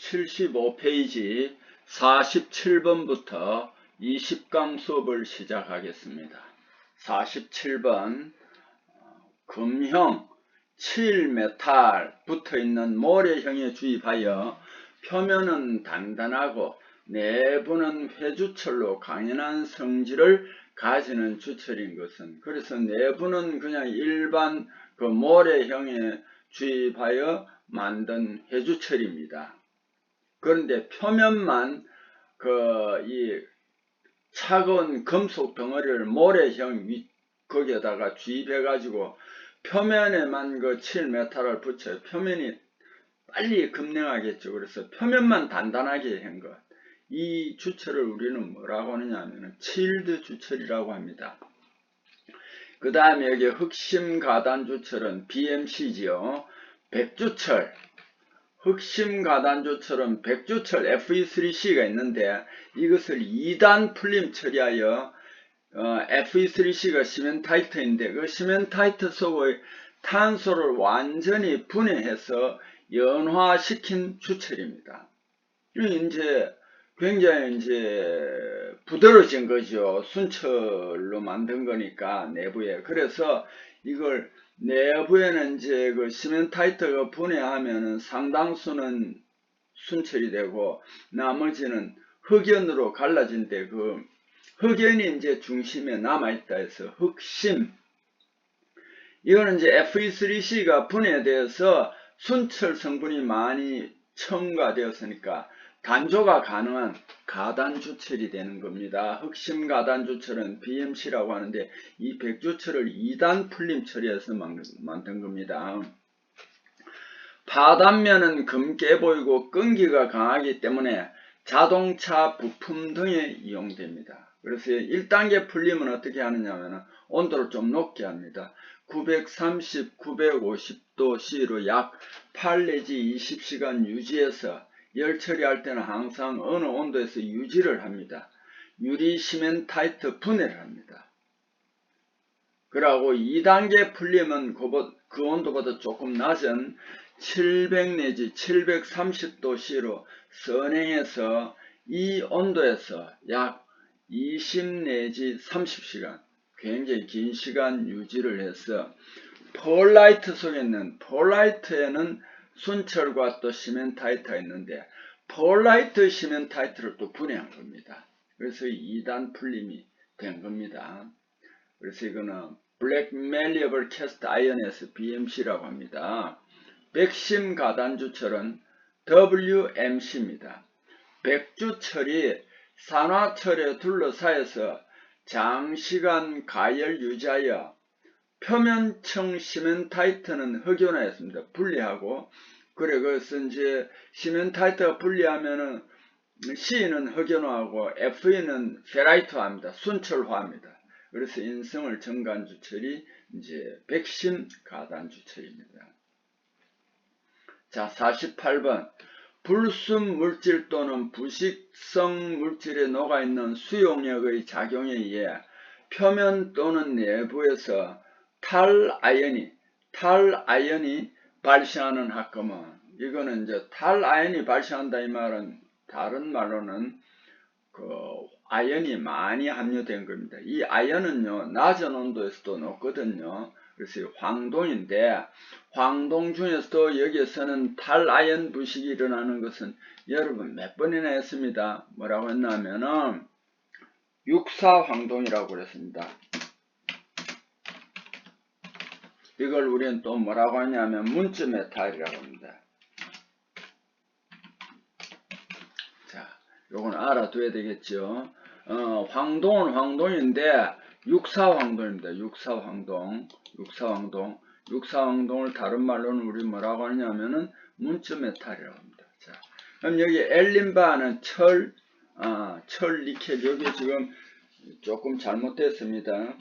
75페이지 47번부터 20강 수업을 시작하겠습니다. 47번 금형 7메탈 붙어있는 모래형에 주입하여 표면은 단단하고 내부는 회주철로 강인한 성질을 가지는 주철인 것은, 그래서 내부는 그냥 일반 그 모래형에 주입하여 만든 회주철입니다. 그런데 표면만 이 차가운 금속 덩어리를 모래형 거기에다가 주입해 가지고 표면에만 그 7메탈을 붙여요. 표면이 빨리 급냉하겠죠. 그래서 표면만 단단하게 한 것. 이 주철을 우리는 뭐라고 하느냐 하면 칠드 주철이라고 합니다. 그 다음에 여기 흑심 가단 주철은 BMC지요. 백주철. 흑심 가단주철은 백주철 Fe3C가 있는데 이것을 2단 풀림 처리하여 Fe3C가 시멘타이트인데 그 시멘타이트 속의 탄소를 완전히 분해해서 연화시킨 주철입니다. 이제 굉장히 부드러워진 거죠. 순철로 만든 거니까 내부에. 그래서 이걸 내부에는 그 시멘타이트가 분해하면은 상당수는 순철이 되고 나머지는 흑연으로 갈라진데 그 흑연이 중심에 남아있다 해서 흑심. 이거는 Fe3C가 분해되어서 순철 성분이 많이 첨가되었으니까 단조가 가능한 가단주철이 되는 겁니다. 흑심 가단주철은 BMC라고 하는데 이 백주철을 2단 풀림 처리해서 만든 겁니다. 파단면은 검게 보이고 끈기가 강하기 때문에 자동차 부품 등에 이용됩니다. 그래서 1단계 풀림은 어떻게 하느냐 하면 온도를 좀 높게 합니다. 930, 950도 C로 약 8 내지 20시간 유지해서 열 처리할 때는 항상 어느 온도에서 유지를 합니다. 유리 시멘타이트 분해를 합니다. 그러고 2단계 풀림은 그 온도보다 조금 낮은 700 내지 730도 C로 선행해서 이 온도에서 약 20 내지 30시간 굉장히 긴 시간 유지를 해서 폴라이트 속에 있는 폴라이트에는 순철과 또 시멘타이트가 있는데 폴라이트 시멘타이트를 또 분해한 겁니다. 그래서 2단 풀림이 된 겁니다. 그래서 이거는 블랙 멜리어블 캐스트 아이언에서 BMC라고 합니다. 백심 가단주철은 WMC입니다. 백주철이 산화철에 둘러싸여서 장시간 가열 유지하여 표면층 시멘타이트는 흑연화했습니다. 분리하고, 그래, 그것은 시멘타이트가 분리하면은 C는 흑연화하고 Fe는 페라이트화합니다. 순철화합니다. 그래서 인성을 증가한 주철이 백심 가단 주철입니다. 자, 48번. 불순 물질 또는 부식성 물질에 녹아있는 수용력의 작용에 의해 표면 또는 내부에서 탈아연이 발생하는 합금은, 이거는 탈아연이 발생한다 이 말은 다른 말로는 아연이 많이 함유된 겁니다. 이 아연은요 낮은 온도에서도 녹거든요. 그래서 황동인데 황동 중에서도 여기에서는 탈아연 부식이 일어나는 것은 여러분 몇 번이나 했습니다. 뭐라고 했냐면은 육사황동이라고 그랬습니다. 이걸 우리는 또 뭐라고 하냐면 문주메탈이라고 합니다. 자, 요건 알아둬야 되겠죠. 황동은 황동인데 육사황동입니다. 육사황동을 다른 말로는 우리 뭐라고 하냐면은 문주메탈이라고 합니다. 자, 그럼 여기 엘린바는 철 니켈, 여기 지금 조금 잘못됐습니다.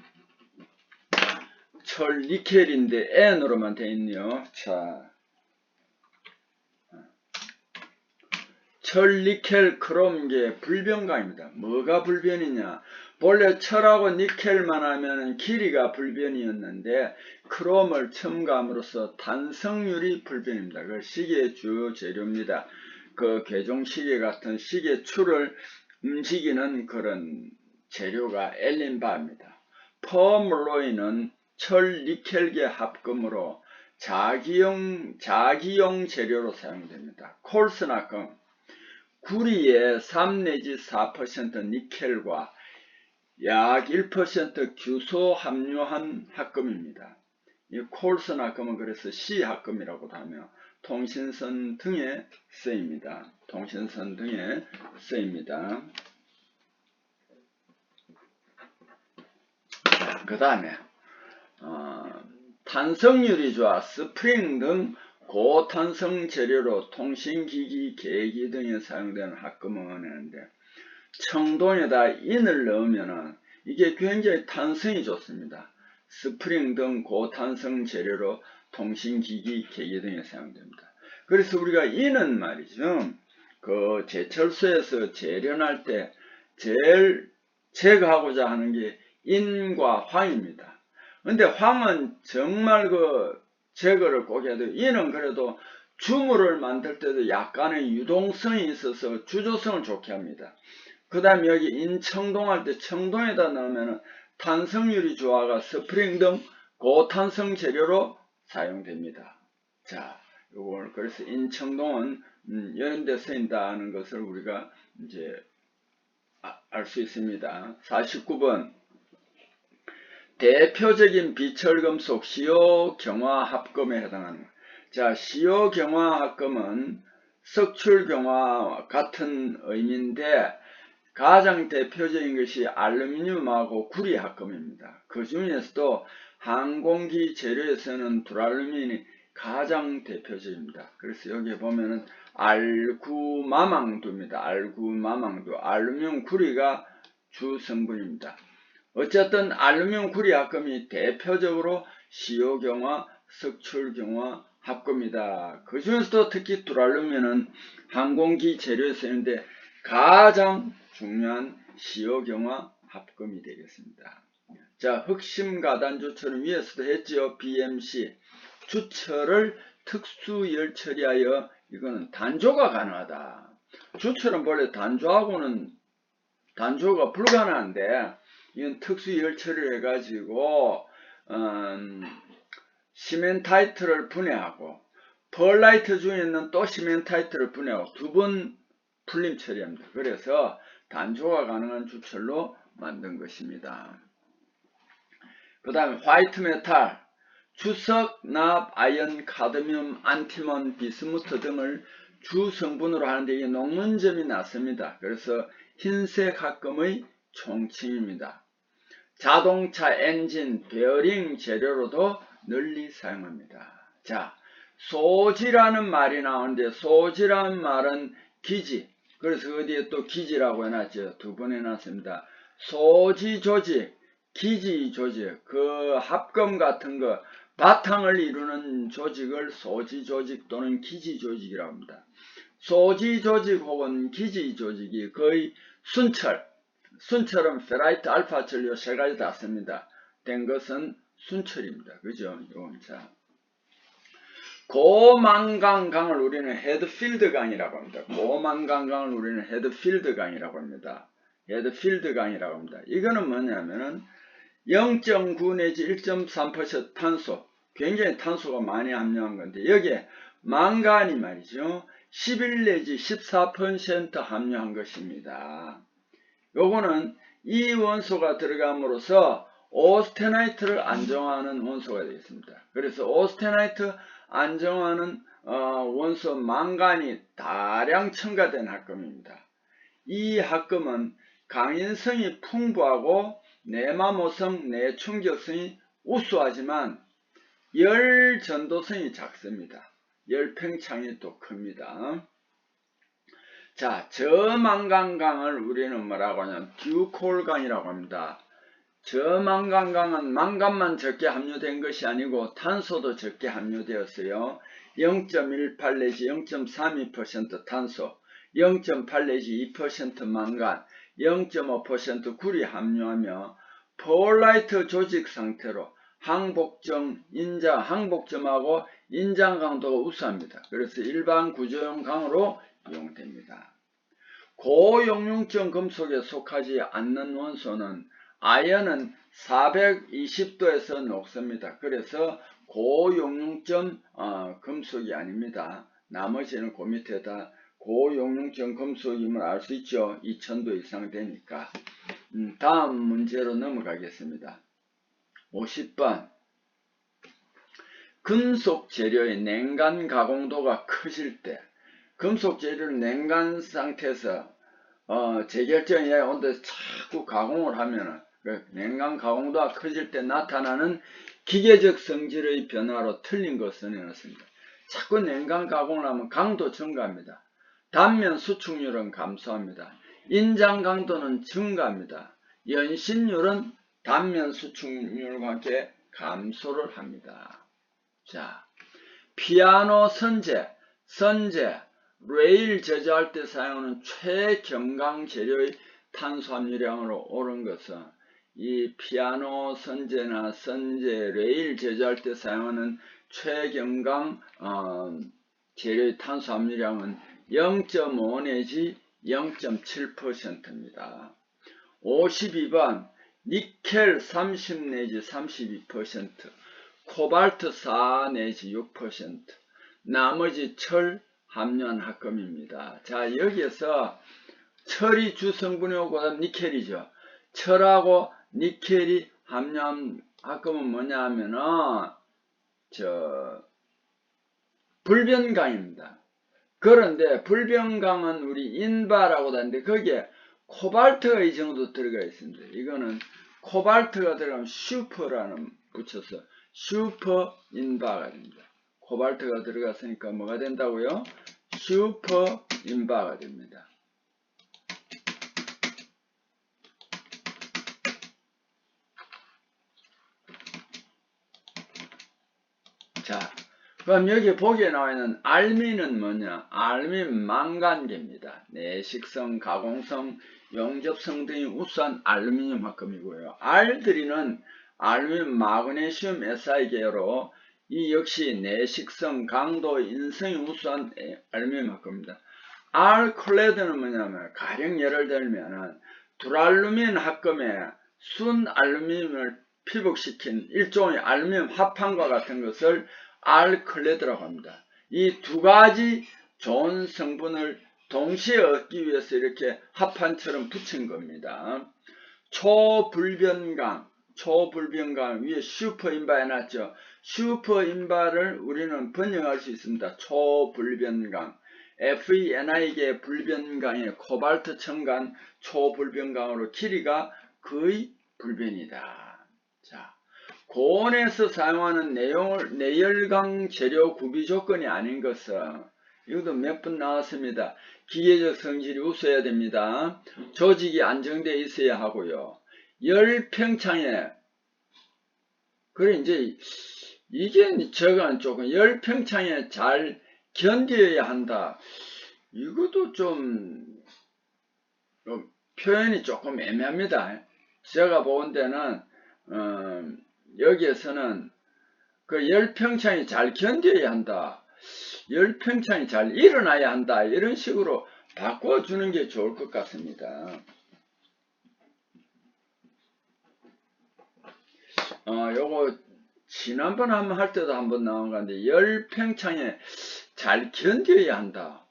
철 니켈인데 N으로만 되어 있네요. 자, 철 니켈 크롬계 불변가입니다. 뭐가 불변이냐? 본래 철하고 니켈만 하면 길이가 불변이었는데 크롬을 첨가함으로써 탄성률이 불변입니다. 그 시계의 주요 재료입니다. 그 괴종시계 같은 시계추를 움직이는 그런 재료가 엘린바입니다. 퍼물로이는 철 니켈계 합금으로 자기용 재료로 사용됩니다. 콜스나금 구리의 3 내지 4% 니켈과 약 1% 규소 함유한 합금입니다. 이 콜스나금은 그래서 C합금이라고도 하며 통신선 등에 쓰입니다. 통신선 등에 쓰입니다. 그 다음에 탄성률이 좋아 스프링 등 고탄성 재료로 통신기기, 계기 등에 사용되는 합금을 하는데 청동에다 인을 넣으면 이게 굉장히 탄성이 좋습니다. 스프링 등 고탄성 재료로 통신기기, 계기 등에 사용됩니다. 그래서 우리가 인은 말이죠. 그 제철소에서 재련할 때 제일 제거하고자 하는 게 인과 황입니다. 근데 황은 정말 그 제거를 꼭 해야 돼요. 인은 그래도 주물을 만들 때도 약간의 유동성이 있어서 주조성을 좋게 합니다. 그 다음에 여기 인청동할 때 청동에다 넣으면 탄성률이 좋아가 스프링 등 고탄성 재료로 사용됩니다. 자, 요걸 그래서 인청동은 이런 데 쓰인다는 것을 우리가 이제 알 수 있습니다. 49번 대표적인 비철금속 시효경화합금에 해당하는 것. 자, 시효경화합금은 석출경화와 같은 의미인데 가장 대표적인 것이 알루미늄하고 구리합금입니다. 그 중에서도 항공기 재료에서는 두랄루민이 가장 대표적입니다. 그래서 여기 보면은 알구마망두입니다. 알구마망두, 알루미늄 구리가 주 성분입니다. 어쨌든 알루미늄 구리 합금이 대표적으로 시효경화, 석출경화 합금이다. 그 중에서도 특히 두랄루민은 항공기 재료에 쓰이는데 가장 중요한 시효경화 합금이 되겠습니다. 자, 흑심가단 주철은 위에서도 했지요. BMC 주철을 특수열 처리하여 이거는 단조가 가능하다. 주철은 원래 단조가 불가능한데 이건 특수열 처리를 해가지고 시멘타이트를 분해하고 펄라이트 중에는 또 시멘타이트를 분해하고 두 번 풀림 처리합니다. 그래서 단조가 가능한 주철로 만든 것입니다. 그 다음에 화이트 메탈, 주석, 납, 아연, 카드뮴, 안티몬, 비스무트 등을 주 성분으로 하는데 이게 녹문점이 났습니다. 그래서 흰색 합금의 총칭입니다. 자동차 엔진, 베어링 재료로도 널리 사용합니다. 자, 소지라는 말이 나오는데 소지라는 말은 기지, 그래서 어디에 또 기지라고 해놨죠. 두 번 해놨습니다. 소지 조직, 기지 조직, 그 합금 같은 거 바탕을 이루는 조직을 소지 조직 또는 기지 조직이라고 합니다. 소지 조직 혹은 기지 조직이 거의 순철은 페라이트, 알파철 요 세 가지 다 씁니다. 된 것은 순철입니다. 그죠? 자, 고망강강을 우리는 헤드필드 강이라고 합니다. 고망강강을 우리는 헤드필드 강이라고 합니다. 헤드필드 강이라고 합니다. 이거는 뭐냐면은 0.9 내지 1.3% 탄소, 굉장히 탄소가 많이 함유한 건데 여기에 망간이 말이죠. 11 내지 14% 함유한 것입니다. 요거는 이 원소가 들어감으로써 오스테나이트를 안정화하는 원소가 되겠습니다. 그래서 오스테나이트 안정화하는 원소 망간이 다량 첨가된 합금입니다. 이 합금은 강인성이 풍부하고 내마모성, 내충격성이 우수하지만 열 전도성이 작습니다. 열 팽창이 또 큽니다. 자, 저망간강을 우리는 뭐라고 하냐면 듀콜강이라고 합니다. 저망간강은 망간만 적게 함유된 것이 아니고 탄소도 적게 함유되었어요. 0.18 내지 0.32% 탄소, 0.8 내지 2% 망간, 0.5% 구리 함유하며 폴라이트 조직 상태로 항복점, 항복점하고 인장 강도가 우수합니다. 그래서 일반 구조용 강으로 이용됩니다. 고용융점 금속에 속하지 않는 원소는 아연은 420도에서 녹습니다. 그래서 고용융점 금속이 아닙니다. 나머지는 그 밑에다 고용융점 금속임을 알 수 있죠. 2000도 이상 되니까. 다음 문제로 넘어가겠습니다. 50번. 금속 재료의 냉간 가공도가 커질 때 금속 재료를 냉간 상태에서 재결정 이하의 온도에서 자꾸 가공을 하면은 냉간 가공도가 커질 때 나타나는 기계적 성질의 변화로 틀린 것은 이렇습니다. 자꾸 냉간 가공을 하면 강도 증가합니다. 단면 수축률은 감소합니다. 인장 강도는 증가합니다. 연신율은 단면 수축률과 함께 감소를 합니다. 자, 피아노 선재, 레일 제조할 때 사용하는 최경강 재료의 탄수화물량으로 오른 것은 이 피아노 선재나 레일 제조할 때 사용하는 최경강 재료의 탄수화물량은 0.5 내지 0.7%입니다. 52번 니켈 30 내지 32%, 코발트 4 내지 6%, 나머지 철 함유한 합금입니다. 자, 여기에서 철이 주성분이고 그다음 니켈이죠. 철하고 니켈이 함유한 합금은 뭐냐 하면은 불변강입니다. 그런데 불변강은 우리 인바라고 하는데 거기에 코발트가 이 정도 들어가 있습니다. 이거는 코발트가 들어가면 슈퍼라는 붙여서 슈퍼 인바가 됩니다. 코발트가 들어갔으니까 뭐가 된다고요? 슈퍼 인바가 됩니다. 자, 그럼 여기 보기에 나와 있는 알미는 뭐냐? 알미는 망간계입니다. 내식성, 가공성, 용접성 등이 우수한 알루미늄 합금이고요. 알들이는 알루미늄, 마그네슘, Si계로 이 역시 내식성, 강도, 인성이 우수한 알루미늄 합금입니다. 알클레드는 뭐냐면 가령 예를 들면은 두랄루민 합금에 순 알루미늄을 피복시킨 일종의 알루미늄 합판과 같은 것을 알클레드라고 합니다. 이 두 가지 좋은 성분을 동시에 얻기 위해서 이렇게 합판처럼 붙인 겁니다. 초불변강 위에 슈퍼인바 해놨죠. 슈퍼인바를 우리는 번역할 수 있습니다. 초불변강. FeNi계 불변강의 코발트 첨간 초불변강으로 길이가 거의 불변이다. 자, 고온에서 사용하는 내열강 재료 구비 조건이 아닌 것은 이것도 몇 번 나왔습니다. 기계적 성질이 우수해야 됩니다. 조직이 안정되어 있어야 하고요. 열평창에 그래 이제 이게 저건 조금 열평창에 잘 견뎌야 한다. 이것도 좀 표현이 조금 애매합니다. 제가 본 데는 여기에서는 그 열평창이 잘 견뎌야 한다. 열평창이 잘 일어나야 한다. 이런 식으로 바꿔주는 게 좋을 것 같습니다. 요거 지난번 한번 할 때도 한번 나온 건데 열평창에 잘 견뎌야 한다.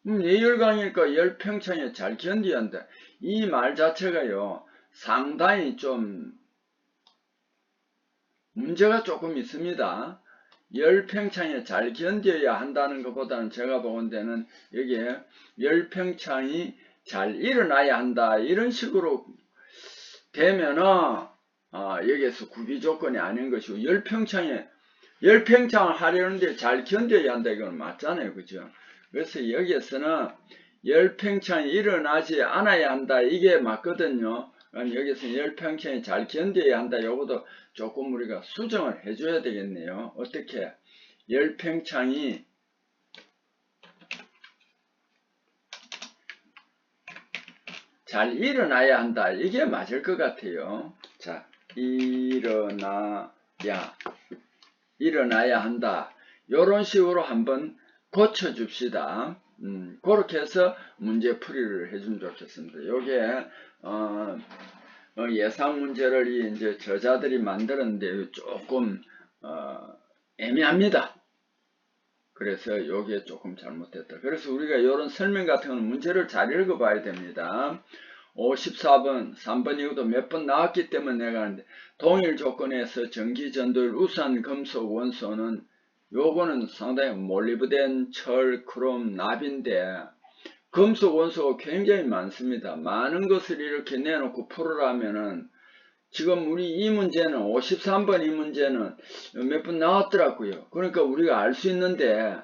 내열강이니까 열평창에 잘 견뎌야 한다. 이 말 자체가요 상당히 좀 문제가 조금 있습니다. 열평창에 잘 견뎌야 한다는 것보다는 제가 보는 데는 여기에 열평창이 잘 일어나야 한다 이런 식으로 되면은 여기에서 구비 조건이 아닌 것이고 열평창을 하려는데 잘 견뎌야 한다 이건 맞잖아요. 그죠? 그래서 여기에서는 열평창이 일어나지 않아야 한다 이게 맞거든요. 여기서 열평창이 잘 견뎌야 한다. 요것도 조금 우리가 수정을 해줘야 되겠네요. 어떻게? 열평창이 잘 일어나야 한다. 이게 맞을 것 같아요. 자, 일어나야 한다. 요런 식으로 한번 고쳐줍시다. 그렇게 해서 문제 풀이를 해주면 좋겠습니다. 요게 예상 문제를 이제 저자들이 만들었는데 조금 애매합니다. 그래서 요게 조금 잘못됐다. 그래서 우리가 이런 설명 같은 건 문제를 잘 읽어봐야 됩니다. 54번, 3번 이것도 몇 번 나왔기 때문에 내가 하는데, 동일 조건에서 전기전도율 우산 금속 원소는 요거는 상당히 몰리브덴, 철, 크롬, 납인데 금속 원소가 굉장히 많습니다. 많은 것을 이렇게 내놓고 풀으라면은 지금 우리 이 문제는 53번 이 문제는 몇 번 나왔더라고요. 그러니까 우리가 알 수 있는데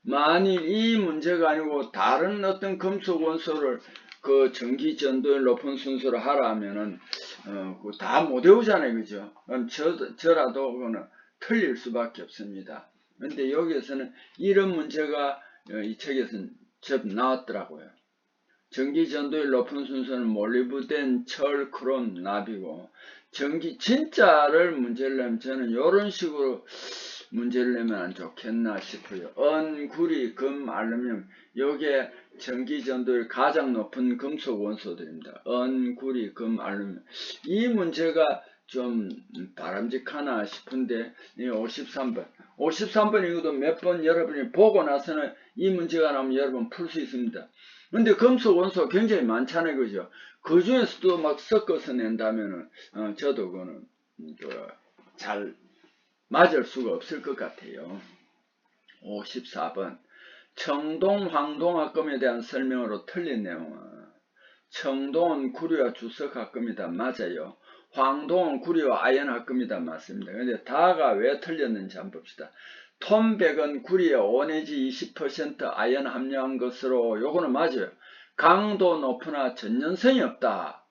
만일 이 문제가 아니고 다른 어떤 금속 원소를 그 전기 전도율 높은 순서로 하라 하면은 다 못 외우잖아요. 그죠? 그럼 저라도 그거는 틀릴 수밖에 없습니다. 근데 여기에서는 이런 문제가 이 책에서는 접 나왔더라고요. 전기 전도율 높은 순서는 몰리브덴, 철, 크롬, 납이고 전기 진짜를 문제를 내면 저는 이런 식으로 문제를 내면 안 좋겠나 싶어요. 은, 구리, 금, 알루미늄 요게 전기 전도율 가장 높은 금속 원소들입니다. 은, 구리, 금, 알루미늄 이 문제가 좀 바람직하나 싶은데 53번 53번 이것도 몇 번 여러분이 보고 나서는 이 문제가 나오면 여러분 풀 수 있습니다. 근데 금속 원소가 굉장히 많잖아요. 그죠? 그 중에서도 막 섞어서 낸다면은, 저도 그거는, 잘 맞을 수가 없을 것 같아요. 54번. 청동, 황동합금에 대한 설명으로 틀린 내용은, 청동은 구리와 주석합금이다. 맞아요. 황동은 구리와 아연합금이다. 맞습니다. 근데 다가 왜 틀렸는지 한번 봅시다. 톰백은 구리에 5 내지 20% 아연 함유한 것으로 요거는 맞아요. 강도 높으나 전연성이 없다.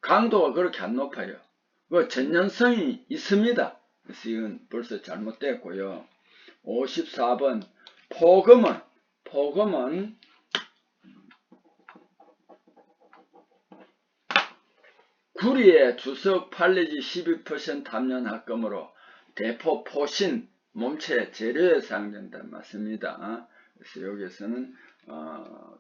강도가 그렇게 안 높아요. 그 전연성이 있습니다. 그래서 이건 벌써 잘못됐고요. 54번 포금은 구리에 주석 8 내지 12% 함유한 합금으로 대포 포신 몸체 재료에 사용된다. 맞습니다. 그래서 여기에서는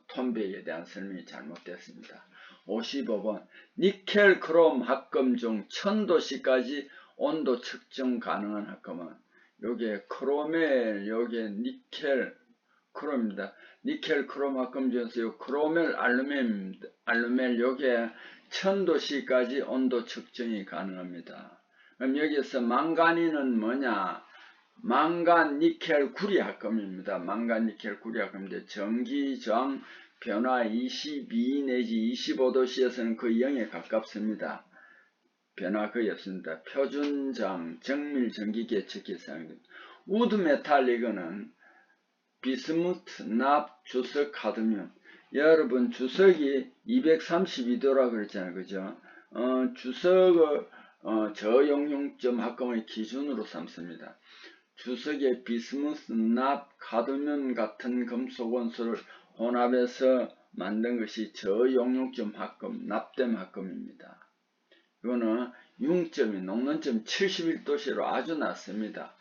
톰백에 대한 설명이 잘못됐습니다. 55번 니켈 크롬 합금 중 1000도씨까지 온도 측정 가능한 합금은 요게 크로멜, 요게 니켈 크롬입니다. 니켈 크롬 합금 중에서 요 크로멜 알루멜 요게 1000도씨까지 온도 측정이 가능합니다. 그럼 여기서 망가니는 뭐냐? 망간, 니켈, 구리 합금입니다. 망간, 니켈, 구리 합금인데 전기 저항 변화 22 내지 25도씨에서는 거의 0에 가깝습니다. 변화 거의 없습니다. 표준 저항, 정밀 전기기에 적게 사용됩니다. 우드 메탈 이거는 비스무트, 납, 주석, 카드뮴. 여러분 주석이 232도라 그랬잖아요. 그죠? 주석을 저용융점 합금의 기준으로 삼습니다. 주석에 비스무스, 납, 카드뮴 같은 금속 원소를 혼합해서 만든 것이 저용융점 합금, 납댐 합금입니다. 이거는 융점이 녹는점 71도씨로 아주 낮습니다.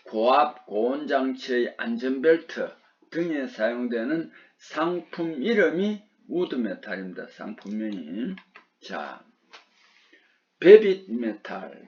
고압, 고온장치의 안전벨트 등에 사용되는 상품 이름이 우드메탈입니다. 상품명이. 자, 베빗메탈.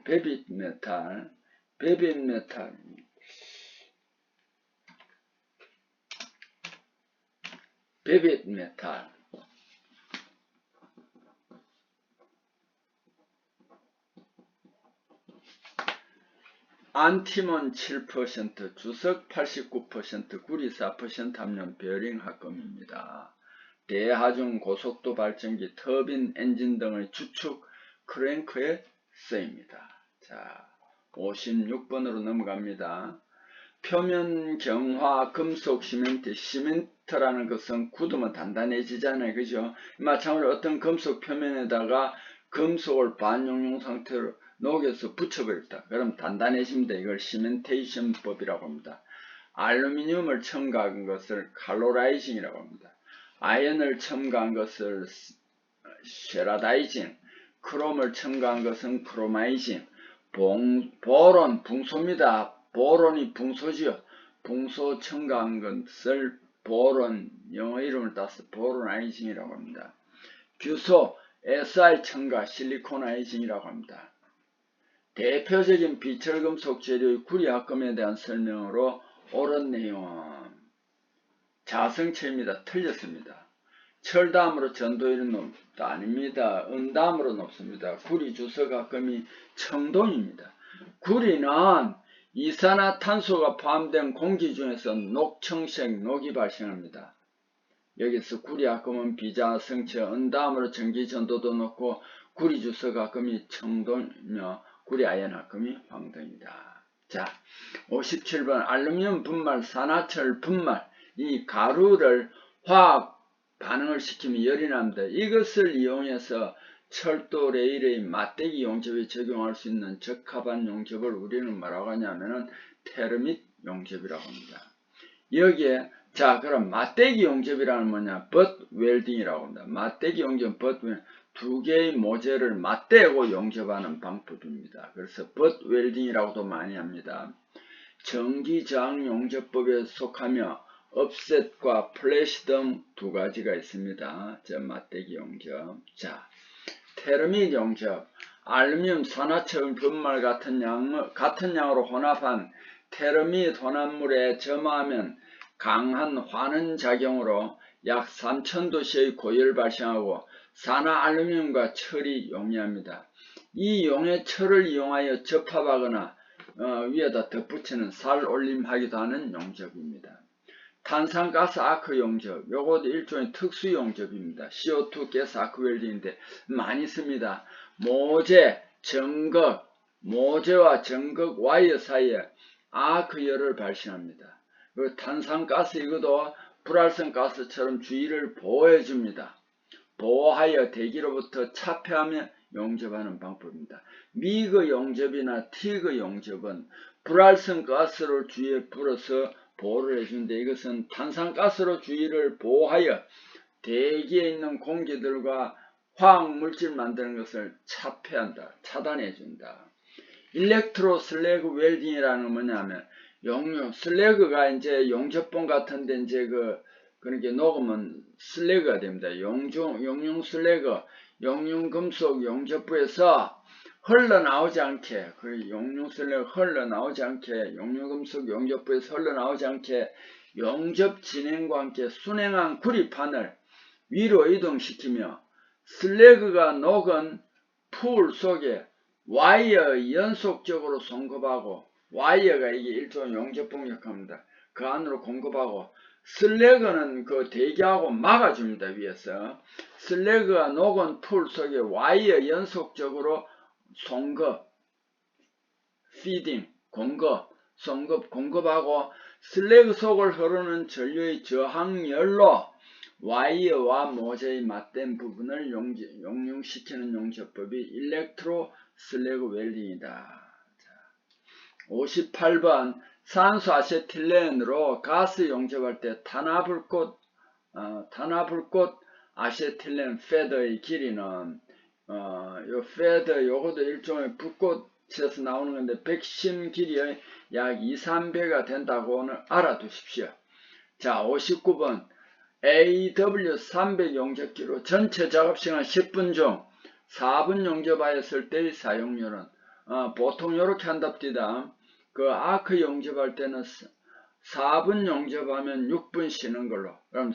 안티몬 7%, 주석 89%, 구리 4% 함량 베어링 합금입니다. 대하중 고속도 발전기, 터빈, 엔진 등의 주축 크랭크에 쓰입니다. 자, 56번으로 넘어갑니다. 표면 경화 금속 시멘트, 시멘트라는 것은 굳으면 단단해지잖아요. 그죠? 마찬가지로 어떤 금속 표면에다가 금속을 반용용 상태로 녹여서 붙여버렸다. 그럼 단단해집니다. 이걸 시멘테이션법이라고 합니다. 알루미늄을 첨가한 것을 칼로라이징이라고 합니다. 아연을 첨가한 것을 쉐라다이징, 크롬을 첨가한 것은 크로마이징, 보론 붕소입니다. 보론이 붕소지요. 동소 첨가한 것을 보론, 영어 이름을 따서 보로나이징이라고 합니다. 규소, Si 첨가, 실리코나이징이라고 합니다. 대표적인 비철금속 재료의 구리합금에 대한 설명으로 옳은 내용은 자성체입니다. 틀렸습니다. 철 다음으로 전도율은 높다. 아닙니다. 은 다음으로 높습니다. 구리 주석합금이 청동입니다. 구리는 이산화탄소가 포함된 공기 중에서 녹청색 녹이 발생합니다. 여기서 구리합금은 비자성체, 은 다음으로 전기전도도 높고 구리 주석합금이 청동이며 구리아연합금이 황동입니다. 자, 57번 알루미늄 분말, 산화철 분말, 이 가루를 화학 반응을 시키면 열이 납니다. 이것을 이용해서 철도 레일의 맞대기 용접에 적용할 수 있는 적합한 용접을 우리는 뭐라고 하냐면은 테르밋 용접이라고 합니다. 여기에 자 그럼 맞대기 용접이라는 뭐냐? 벗 웰딩이라고 합니다. 맞대기 용접 벗 웰딩 두 개의 모재를 맞대고 용접하는 방법입니다. 그래서 벗 웰딩이라고도 많이 합니다. 전기저항 용접법에 속하며 업셋과 플래시 등 두 가지가 있습니다. 저 맞대기 용접. 자, 테르밋 용접. 알루미늄 산화철 분말 같은 양으로 혼합한 테르밋 혼합물에 점화하면 강한 환원 작용으로 약 3000도씨의 고열을 발생하고 산화 알루미늄과 철이 용이합니다. 이 용의 철을 이용하여 접합하거나 위에다 덧붙이는 살 올림하기도 하는 용접입니다. 탄산가스 아크 용접, 요것도 일종의 특수 용접입니다. CO2 가스 아크 웰딩인데 많이 씁니다. 모재, 전극, 모재와 전극 와이어 사이에 아크열을 발생합니다. 그리고 탄산가스 이것도 불활성 가스처럼 주위를 보호해줍니다. 보호하여 대기로부터 차폐하며 용접하는 방법입니다. 미그 용접이나 티그 용접은 불활성 가스를 주위에 불어서 보호를 해주는데 이것은 탄산가스로 주위를 보호하여 대기에 있는 공기들과 화학물질 만드는 것을 차폐한다, 차단해준다. 일렉트로 슬래그 웰딩이라는 건 뭐냐면 용융 슬래그가 이제 용접봉 같은데 이제 그렇게 녹으면 슬래그가 됩니다. 용융 슬래그, 용융 금속 용접부에서 흘러나오지 않게, 그 용융 슬래그 흘러나오지 않게, 용융 금속 용접부에서 흘러나오지 않게 용접 진행과 함께 순행한 구리판을 위로 이동시키며 슬래그가 녹은 풀 속에 와이어 연속적으로 송급하고, 와이어가 이게 일종의 용접봉 역할입니다. 그 안으로 공급하고 슬래그는 그 대기하고 막아줍니다. 위에서 슬래그가 녹은 풀 속에 와이어 연속적으로 송급, 피딩, 공급하고 슬래그 속을 흐르는 전류의 저항열로 와이어와 모재의 맞댄 부분을 용융시키는 용접법이 일렉트로 슬래그 웰딩이다. 58번 산소 아세틸렌으로 가스 용접할 때 탄화불꽃 아세틸렌 패드의 길이는 요 패드 요것도 일종의 불꽃에서 나오는 건데 백심 길이의 약 2~3배가 된다고는 알아두십시오. 자, 59번 AW300 용접기로 전체 작업시간 10분 중 4분 용접하였을 때의 사용률은 보통 이렇게 한답니다. 그 아크 용접할 때는 4분 용접하면 6분 쉬는 걸로. 그럼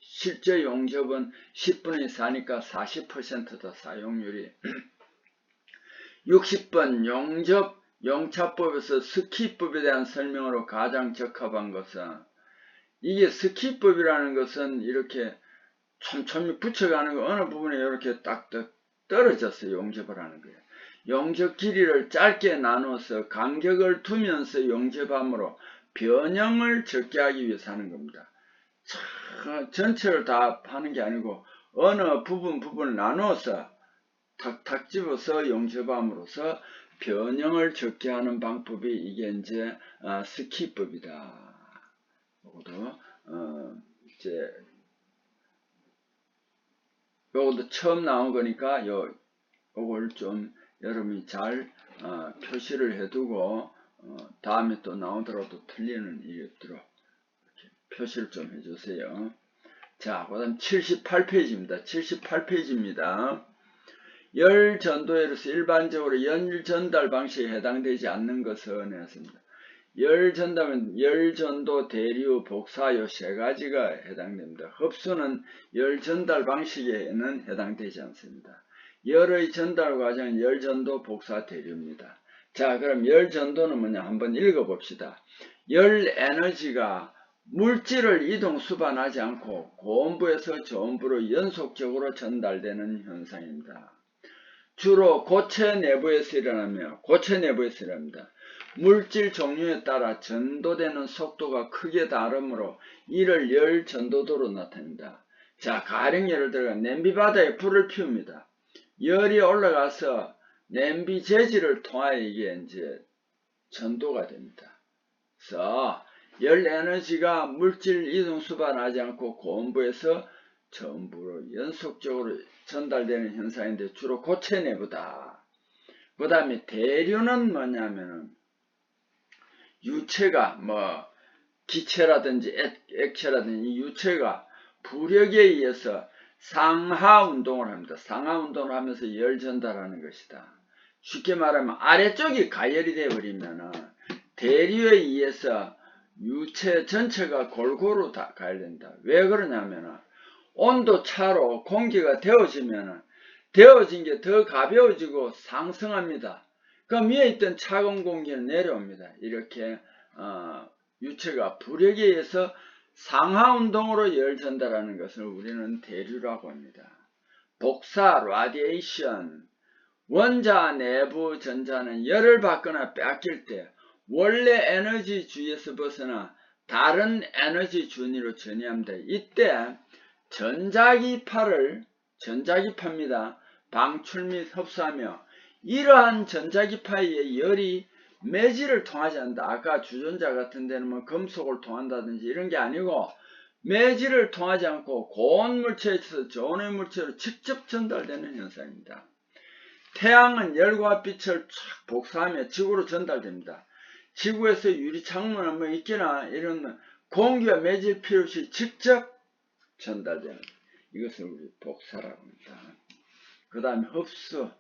실제 용접은 10분의 4니까 40% 더 사용률이. 60번 용접 용차법에서 스키법에 대한 설명으로 가장 적합한 것은, 이게 스키법이라는 것은 이렇게 촘촘히 붙여가는 거, 어느 부분에 이렇게 딱 떨어져서 용접을 하는 거예요. 용접 길이를 짧게 나눠서 간격을 두면서 용접함으로 변형을 적게 하기 위해서 하는 겁니다. 전체를 다 하는 게 아니고 어느 부분을 나눠서 탁탁 집어서 용접함으로써 변형을 적게 하는 방법이 이게 이제 스키법이다. 요것도 처음 나온 거니까 요걸 좀 여러분이 잘 표시를 해두고 다음에 또 나오더라도 틀리는 이것들로 표시를 좀 해주세요. 자, 그 다음 78페이지입니다. 78페이지입니다. 열 전도에서 일반적으로 열 전달 방식에 해당되지 않는 것은 했습니다. 열 전달은 열 전도, 대류, 복사 요 세 가지가 해당됩니다. 흡수는 열 전달 방식에는 해당되지 않습니다. 열의 전달 과정은 열 전도, 복사, 대류입니다. 자, 그럼 열 전도는 뭐냐? 한번 읽어봅시다. 열 에너지가 물질을 이동 수반하지 않고 고온부에서 저온부로 연속적으로 전달되는 현상입니다. 주로 고체 내부에서 일어납니다. 물질 종류에 따라 전도되는 속도가 크게 다르므로 이를 열 전도도로 나타냅니다. 자, 가령 예를 들어 냄비 바닥에 불을 피웁니다. 열이 올라가서 냄비 재질을 통하여 이게 이제 전도가 됩니다. 그래서 열 에너지가 물질 이동 수반하지 않고 고온부에서 저온부로 연속적으로 전달되는 현상인데 주로 고체 내부다. 그 다음에 대류는 뭐냐면은 유체가 기체라든지 액체라든지 유체가 부력에 의해서 상하 운동을 합니다. 상하 운동을 하면서 열 전달하는 것이다. 쉽게 말하면 아래쪽이 가열이 되어버리면은 대류에 의해서 유체 전체가 골고루 다 가열된다. 왜 그러냐면은 온도 차로 공기가 데워지면은 데워진 게 더 가벼워지고 상승합니다. 그럼 위에 있던 차가운 공기는 내려옵니다. 이렇게 유체가 부력에 의해서 상하운동으로 열 전달하는 것을 우리는 대류라고 합니다. 복사, 라디에이션, 원자 내부 전자는 열을 받거나 뺏길 때 원래 에너지 주위에서 벗어나 다른 에너지 주위로 전이합니다. 이때 전자기파입니다. 방출 및 흡수하며 이러한 전자기파의 열이 매질을 통하지 않는다. 아까 주전자 같은 데는 뭐 금속을 통한다든지 이런 게 아니고 매질을 통하지 않고 고온 물체에서 저온의 물체로 직접 전달되는 현상입니다. 태양은 열과 빛을 쫙 복사하며 지구로 전달됩니다. 지구에서 유리창문을 뭐 있거나 이런 공기와 매질 필요 없이 직접 전달되는 이것을 우리 복사라고 합니다. 그 다음에 흡수.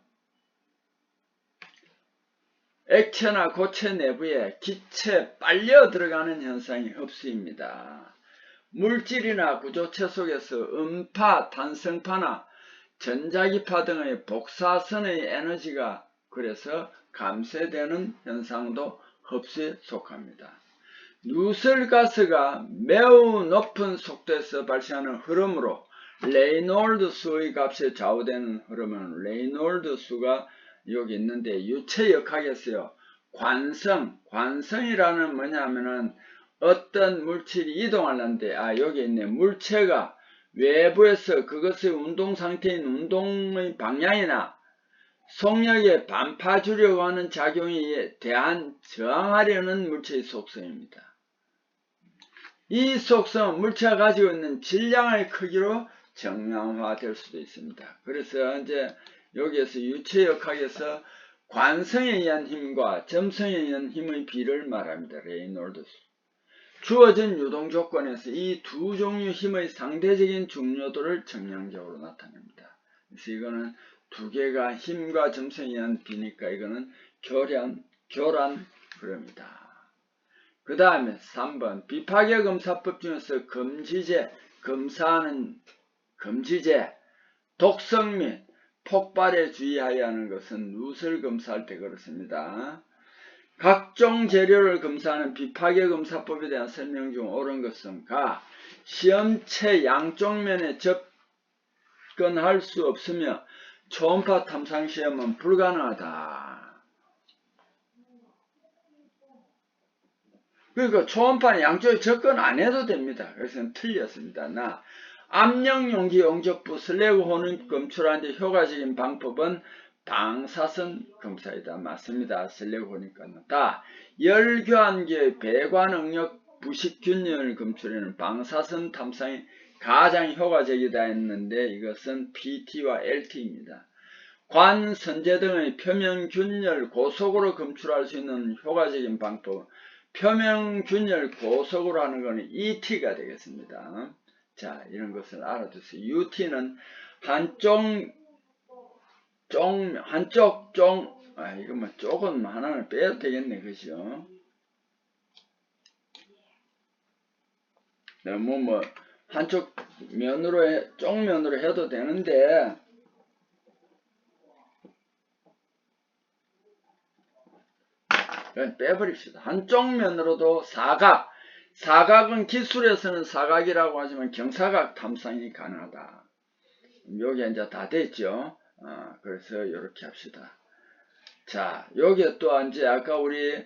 액체나 고체 내부에 기체 빨려 들어가는 현상이 흡수입니다. 물질이나 구조체 속에서 음파, 탄성파나 전자기파 등의 복사선의 에너지가 그래서 감쇄되는 현상도 흡수에 속합니다. 누설가스가 매우 높은 속도에서 발생하는 흐름으로 레이놀드 수의 값에 좌우되는 흐름은 레이놀드 수가 여기 있는데 유체 역학에서요. 관성이라는 뭐냐면은 어떤 물질이 이동하는데 여기 있네. 물체가 외부에서 그것의 운동 상태인 운동의 방향이나 속력에 반파 주려고 하는 작용에 대한 저항하려는 물체의 속성입니다. 이 속성은 물체가 가지고 있는 질량의 크기로 정량화될 수도 있습니다. 그래서 이제 여기에서 유체역학에서 관성에 의한 힘과 점성에 의한 힘의 비를 말합니다. 레이놀드 수. 주어진 유동 조건에서 이 두 종류 힘의 상대적인 중요도를 정량적으로 나타냅니다. 그래서 이거는 두 개가 힘과 점성에 의한 비니까 이거는 교란 흐름이다. 그 다음에 3번 비파괴 검사법 중에서 금지제, 독성 및 폭발에 주의하여야 하는 것은 누설 검사할 때 그렇습니다. 각종 재료를 검사하는 비파괴 검사법에 대한 설명 중 옳은 것은 시험체 양쪽 면에 접근할 수 없으며 초음파 탐상 시험은 불가능하다. 그러니까 초음파 양쪽에 접근 안 해도 됩니다. 그래서 틀렸습니다. 압력용기 용접부 슬래그 혼을 검출하는 데 효과적인 방법은 방사선 검사이다. 맞습니다. 슬래그 혼이니까는 열교환기의 배관 응력 부식균열을 검출하는 방사선 탐상이 가장 효과적이다 했는데 이것은 PT와 LT입니다. 관, 선재 등의 표면균열 고속으로 검출할 수 있는 효과적인 방법. 표면균열 고속으로 하는 것은 ET가 되겠습니다. 자, 이런 것을 알아두세요. UT는 한쪽 이거 뭐 쪽은 하나는 빼도 되겠네, 그죠? 너무 뭐 한쪽 면으로 쪽면으로 해도 되는데, 그냥 빼버립시다. 한쪽 면으로도 사각은 기술에서는 사각이라고 하지만 경사각 탐상이 가능하다. 요게 이제 다 됐죠. 그래서 이렇게 합시다. 자, 요게 또 이제 아까 우리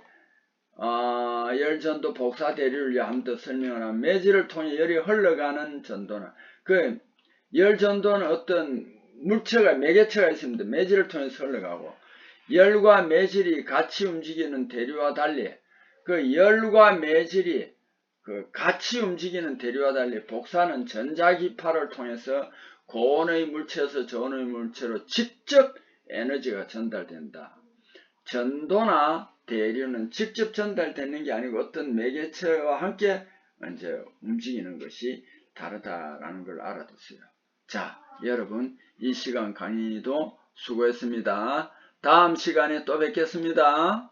열전도 복사 대류를 한번 더 설명을 하면, 매질을 통해 열이 흘러가는 전도나, 그 열전도는 어떤 물체가 매개체가 있습니다. 매질을 통해서 흘러가고, 열과 매질이 같이 움직이는 대류와 달리, 그 열과 매질이 같이 움직이는 대류와 달리 복사는 전자기파를 통해서 고온의 물체에서 저온의 물체로 직접 에너지가 전달된다. 전도나 대류는 직접 전달되는 게 아니고 어떤 매개체와 함께 이제 움직이는 것이 다르다라는 걸 알아두세요. 자, 여러분, 이 시간 강의도 수고했습니다. 다음 시간에 또 뵙겠습니다.